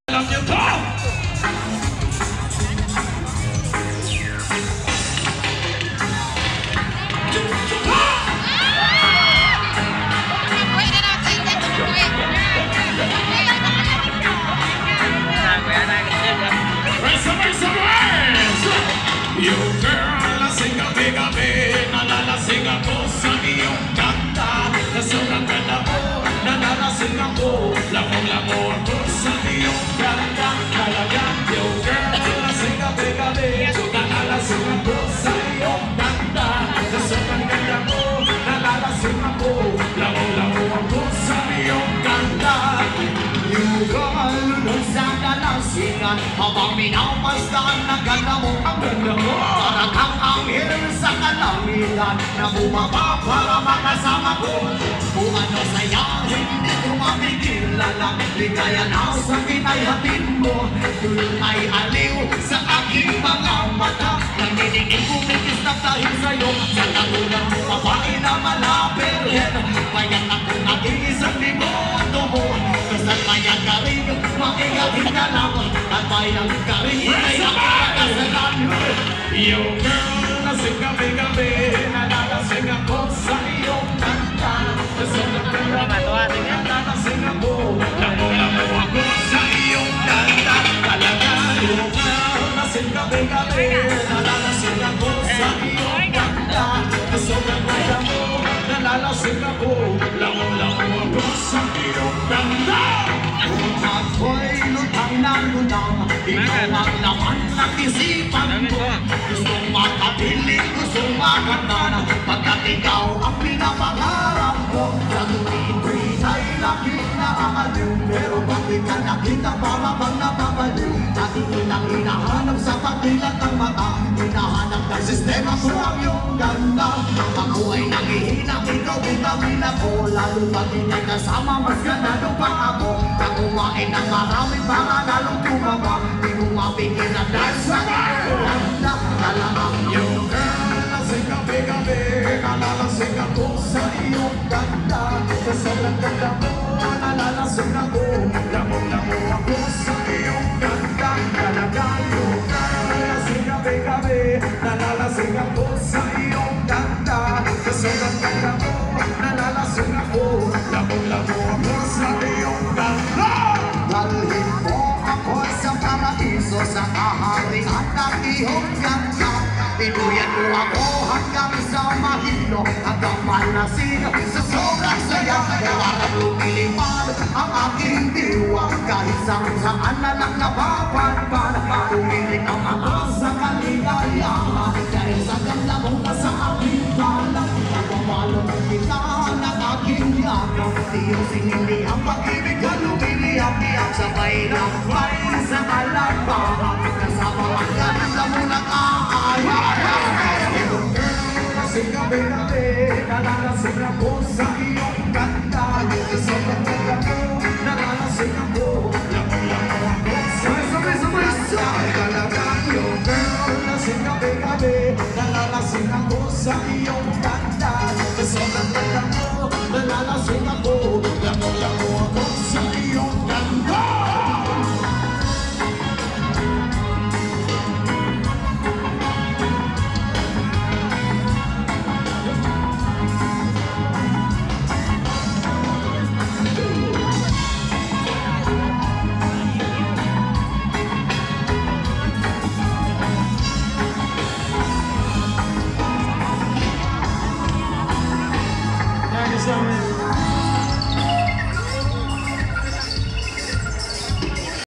Alam niyo to! Yo girl, gabi-gabi, nalalasing ako sa iyong kanta. Sobrang ganda mo, nalalasing ako, lamang-lamo ako sa iyong kanta. Talagang yo girl, gabi-gabi, nalalasing ako sa iyong kanta. Sobrang ganda mo, nalalasing ako, lamang-lamo ako sa iyong kanta. You girl, doon sa nalasingan, habang minapastaan na ganda mo, ang ganda mo. Parang kang anghel sa kalangitan na bumaba para makasama ko. Kung ano saya, hindi ko makikilala. Ligaya na sa pinayhatid mo. Yun ay aliw sa aking mga mata. Nanginigin kumikis na dahil sa'yo. Sa katulad mo, babae na malapit. Bayan ako naging isang limoto mo. Basta't bayan ka rin, makigaling ka lang. At bayan ka rin, ay nakakasalan. Yo girl, lasing gabi-gabi, nalalasing ako sa iyong kanta. Sobrang ganda mo, nalalasing ako, lamo-lamo ako sa iyong kanta. Talaga, yo girl, lasing gabi-gabi, nalalasing ako sa iyong kanta. Sobrang ganda mo, nalalasing ako, lamo-lamo ako sa iyong kanta. Kung ako'y lutang na lutang, ikaw ang laman ng isipan ko. Gustong makapiling, gustong makatana, pagkat ikaw ang pinapangarap ko. Sa tuwid-tuwid ay laging naakaliw, pero bakit ka nakita para bang napapaliw? Dati ko lang hinahanap sa pagilat ng mata, hinahanap ng sistema ko ang iyong ganda. Ako ay nangihinang, ikaw bitamin ako, lalo pag hindi kasama, mas ganado pa ako. Kumain ng marami para lalong tumaba. Di mo mapigilan dahil sa ganda. Talagang yung girl, lasing gabi-gabi, nalalasing ako sa iyong ganda. Sa sobrang ganda mo, nalalasing ako, lamang-lamo ako sa iyong ganda. Talagang yung girl, lasing gabi-gabi, nalalasing ako sa iyong ganda. Sa sobrang ganda mo, nalalasing ako, lamang-lamo ako sa iyong ganda. Dalhin mo ako sa paraiso, sa kaharian ng iyong ganda. Pinuyan mo ako hanggang sa mahilo, hanggang malasin sa sobrang saya. Kawalang lumilipad ang aking diwang, kahit saan na lang napapadpad. Tumiling ang ako sa kaligayahan, dahil sa ganda mo na sa aking balang. Nagmamalo ng kita ng aking yakap, iyong sinili ang pag-ibig na lumiliyap-liyap. Sabay lang bay sa kalabahan, kasama ang ganda mo na kaayay. Yung girl, lasing gabi-gabi, nalalasing ako sa iyong ganda. Sobrang ganda mo, nalalasing ako, lamang-lamo ako sa iyong ganda. Talagang yung girl, lasing gabi-gabi, nalalasing ako sa iyong ganda. Sobrang ganda mo, nalalasing ako, lamang-lamo ako sa iyong ganda. Thank you so much.